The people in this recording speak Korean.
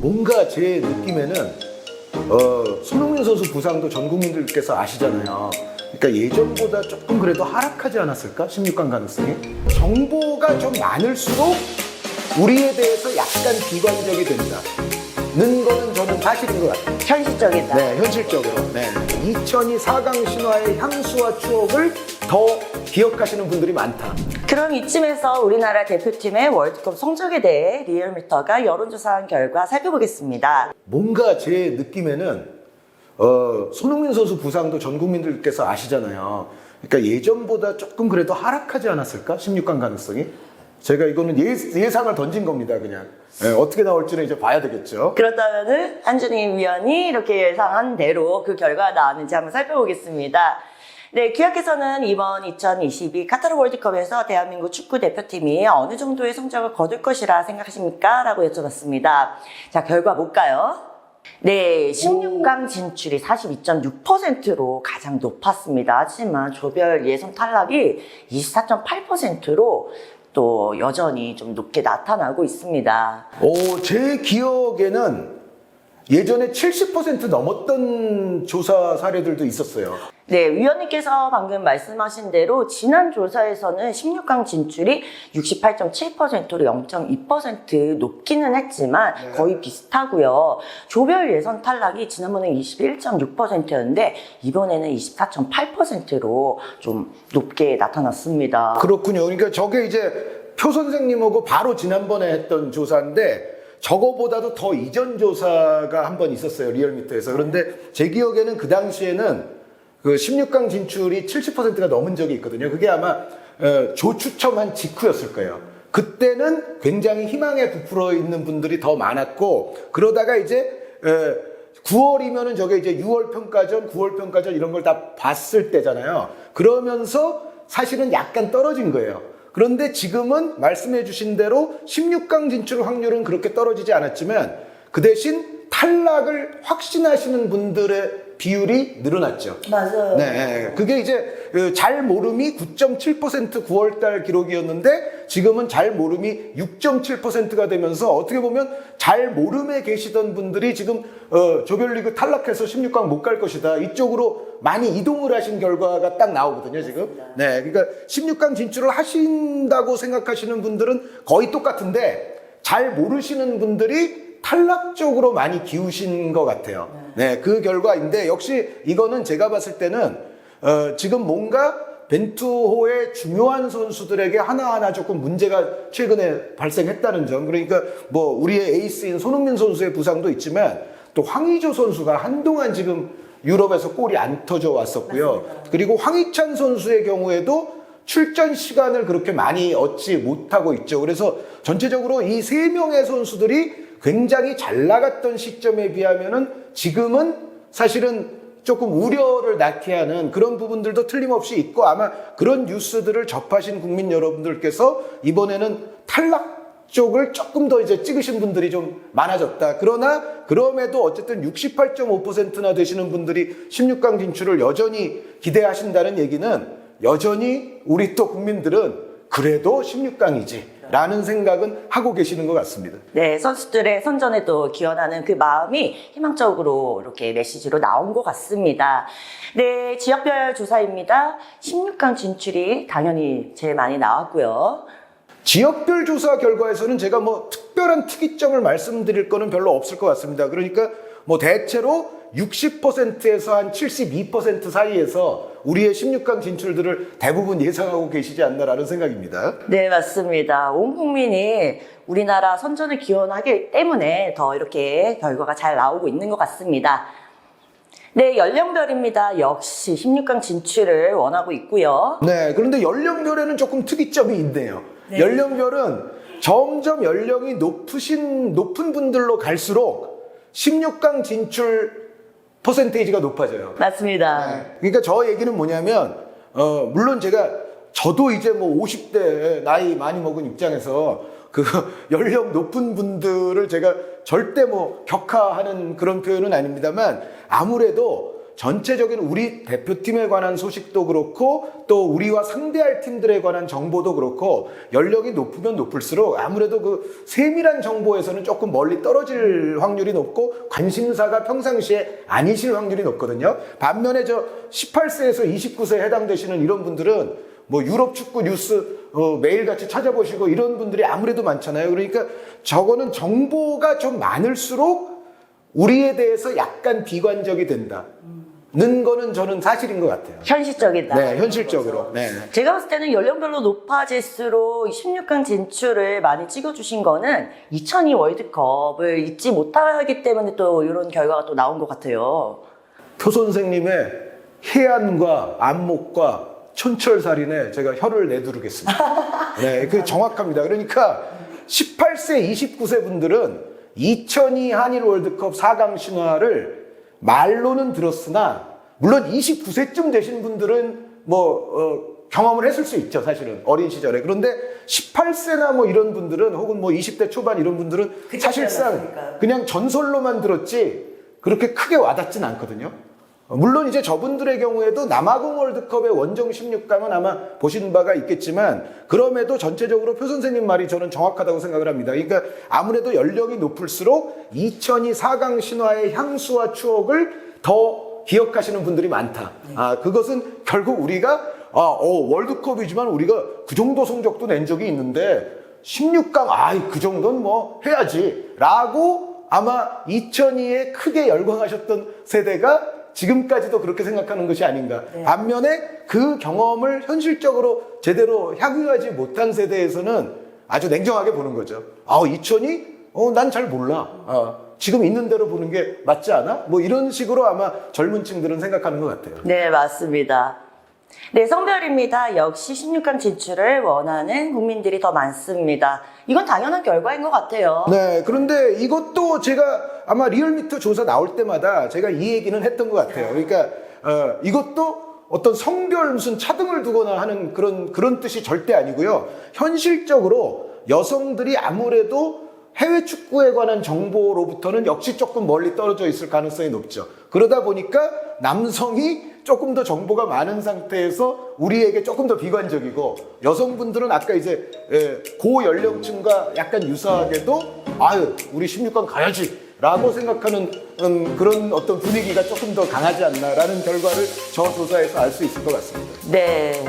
뭔가 제 느낌에는 손흥민 선수 부상도 전 국민들께서 아시잖아요. 그러니까 예전보다 조금 그래도 하락하지 않았을까? 16강 가능성이. 정보가 좀 많을수록 우리에 대해서 약간 비관적이 된다는 거는 저는 사실인 것 같아요. 현실적이다. 네, 현실적으로. 네. 2002 4강 신화의 향수와 추억을 더 기억하시는 분들이 많다. 그럼 이쯤에서 우리나라 대표팀의 월드컵 성적에 대해 리얼미터가 여론조사한 결과 살펴보겠습니다. 뭔가 제 느낌에는 손흥민 선수 부상도 전 국민들께서 아시잖아요. 그러니까 예전보다 조금 그래도 하락하지 않았을까? 16강 가능성이. 제가 이거는 예상을 던진 겁니다, 그냥. 네, 어떻게 나올지는 이제 봐야 되겠죠. 그렇다면은 한준희 위원이 이렇게 예상한 대로 그 결과가 나왔는지 한번 살펴보겠습니다. 네, 규약께서는 이번 2022 카타르 월드컵에서 대한민국 축구 대표팀이 어느 정도의 성적을 거둘 것이라 생각하십니까? 라고 여쭤봤습니다. 자, 결과 볼까요? 네, 16강 진출이 42.6%로 가장 높았습니다. 하지만 조별 예선 탈락이 24.8%로 또 여전히 좀 높게 나타나고 있습니다. 제 기억에는 예전에 70% 넘었던 조사 사례들도 있었어요. 네, 위원님께서 방금 말씀하신 대로 지난 조사에서는 16강 진출이 68.7%로 0.2% 높기는 했지만 거의 비슷하고요. 조별 예선 탈락이 지난번에 21.6%였는데 이번에는 24.8%로 좀 높게 나타났습니다. 그렇군요. 그러니까 저게 이제 표 선생님하고 바로 지난번에 했던 조사인데 저거보다도 더 이전 조사가 한 번 있었어요, 리얼미터에서. 그런데 제 기억에는 그 당시에는 그 16강 진출이 70%가 넘은 적이 있거든요. 그게 아마 조 추첨한 직후였을 거예요. 그때는 굉장히 희망에 부풀어 있는 분들이 더 많았고, 그러다가 이제 9월이면은 저게 이제 6월 평가전, 9월 평가전 이런 걸 다 봤을 때잖아요. 그러면서 사실은 약간 떨어진 거예요. 그런데 지금은 말씀해 주신 대로 16강 진출 확률은 그렇게 떨어지지 않았지만 그 대신 탈락을 확신하시는 분들의 비율이 늘어났죠. 맞아요. 네, 그게 이제 잘 모름이 9.7% 9월달 기록이었는데 지금은 잘 모름이 6.7%가 되면서 어떻게 보면 잘 모름에 계시던 분들이 지금 조별리그 탈락해서 16강 못 갈 것이다. 이쪽으로 많이 이동을 하신 결과가 딱 나오거든요, 지금. 네, 그러니까 16강 진출을 하신다고 생각하시는 분들은 거의 똑같은데 잘 모르시는 분들이 탈락 쪽으로 많이 기우신 것 같아요. 네, 그 결과인데 역시 이거는 제가 봤을 때는 지금 뭔가 벤투호의 중요한 선수들에게 하나하나 조금 문제가 최근에 발생했다는 점. 그러니까 뭐 우리의 에이스인 손흥민 선수의 부상도 있지만 또 황의조 선수가 한동안 지금 유럽에서 골이 안 터져 왔었고요. 맞습니다. 그리고 황희찬 선수의 경우에도 출전 시간을 그렇게 많이 얻지 못하고 있죠. 그래서 전체적으로 이 세 명의 선수들이 굉장히 잘 나갔던 시점에 비하면은 지금은 사실은 조금 우려를 낳게 하는 그런 부분들도 틀림없이 있고 아마 그런 뉴스들을 접하신 국민 여러분들께서 이번에는 탈락 쪽을 조금 더 이제 찍으신 분들이 좀 많아졌다. 그러나 그럼에도 어쨌든 68.5%나 되시는 분들이 16강 진출을 여전히 기대하신다는 얘기는 여전히 우리 또 국민들은 그래도 16강이지 라는 생각은 하고 계시는 것 같습니다. 네, 선수들의 선전에 또 기원하는 그 마음이 희망적으로 이렇게 메시지로 나온 것 같습니다. 네, 지역별 조사입니다. 16강 진출이 당연히 제일 많이 나왔고요. 지역별 조사 결과에서는 제가 뭐 특별한 특이점을 말씀드릴 거는 별로 없을 것 같습니다. 그러니까 뭐 대체로 60%에서 한 72% 사이에서 우리의 16강 진출들을 대부분 예상하고 계시지 않나라는 생각입니다. 네, 맞습니다. 온 국민이 우리나라 선전을 기원하기 때문에 더 이렇게 결과가 잘 나오고 있는 것 같습니다. 네, 연령별입니다. 역시 16강 진출을 원하고 있고요. 네, 그런데 연령별에는 조금 특이점이 있네요. 네. 연령별은 점점 연령이 높은 분들로 갈수록 16강 진출 퍼센테이지가 높아져요. 맞습니다. 네. 그러니까 저 얘기는 뭐냐면 물론 저도 이제 뭐 50대 나이 많이 먹은 입장에서 그 연령 높은 분들을 제가 절대 뭐 격하하는 그런 표현은 아닙니다만 아무래도 전체적인 우리 대표팀에 관한 소식도 그렇고 또 우리와 상대할 팀들에 관한 정보도 그렇고 연령이 높으면 높을수록 아무래도 그 세밀한 정보에서는 조금 멀리 떨어질 확률이 높고 관심사가 평상시에 아니실 확률이 높거든요. 반면에 저 18세에서 29세에 해당되시는 이런 분들은 뭐 유럽 축구 뉴스 매일같이 찾아보시고 이런 분들이 아무래도 많잖아요. 그러니까 저거는 정보가 좀 많을수록 우리에 대해서 약간 비관적이 된다. 는 거는 저는 사실인 것 같아요. 현실적이다. 네, 현실적으로. 네. 제가 봤을 때는 연령별로 높아질수록 16강 진출을 많이 찍어주신 거는 2002 월드컵을 잊지 못하기 때문에 또 이런 결과가 또 나온 것 같아요. 표 선생님의 해안과 안목과 촌철살인에 제가 혀를 내두르겠습니다. 네, 그 정확합니다. 그러니까 18세, 29세 분들은 2002 한일 월드컵 4강 신화를 말로는 들었으나 물론 29세쯤 되신 분들은 경험을 했을 수 있죠, 사실은 어린 시절에. 그런데 18세나 뭐 이런 분들은 혹은 뭐 20대 초반 이런 분들은 사실상 그냥 전설로만 들었지 그렇게 크게 와닿진 않거든요. 물론 이제 저분들의 경우에도 남아공 월드컵의 원정 16강은 아마 보신 바가 있겠지만 그럼에도 전체적으로 표 선생님 말이 저는 정확하다고 생각을 합니다. 그러니까 아무래도 연령이 높을수록 2002 4강 신화의 향수와 추억을 더 기억하시는 분들이 많다. 그것은 결국 우리가 월드컵이지만 우리가 그 정도 성적도 낸 적이 있는데 16강 그 정도는 뭐 해야지 라고 아마 2002에 크게 열광하셨던 세대가 지금까지도 그렇게 생각하는 것이 아닌가. 네. 반면에 그 경험을 현실적으로 제대로 향유하지 못한 세대에서는 아주 냉정하게 보는 거죠. 2002? 난 잘 몰라. 지금 있는 대로 보는 게 맞지 않아? 뭐 이런 식으로 아마 젊은 층들은 생각하는 것 같아요. 네, 맞습니다. 네, 성별입니다. 역시 16강 진출을 원하는 국민들이 더 많습니다. 이건 당연한 결과인 것 같아요. 네, 그런데 이것도 제가 아마 리얼미터 조사 나올 때마다 제가 이 얘기는 했던 것 같아요. 그러니까 이것도 어떤 성별 무슨 차등을 두거나 하는 그런 뜻이 절대 아니고요. 현실적으로 여성들이 아무래도 해외 축구에 관한 정보로부터는 역시 조금 멀리 떨어져 있을 가능성이 높죠. 그러다 보니까 남성이 조금 더 정보가 많은 상태에서 우리에게 조금 더 비관적이고 여성분들은 아까 이제 고연령층과 약간 유사하게도 우리 16강 가야지 라고 생각하는 그런 어떤 분위기가 조금 더 강하지 않나라는 결과를 저 조사에서 알 수 있을 것 같습니다. 네.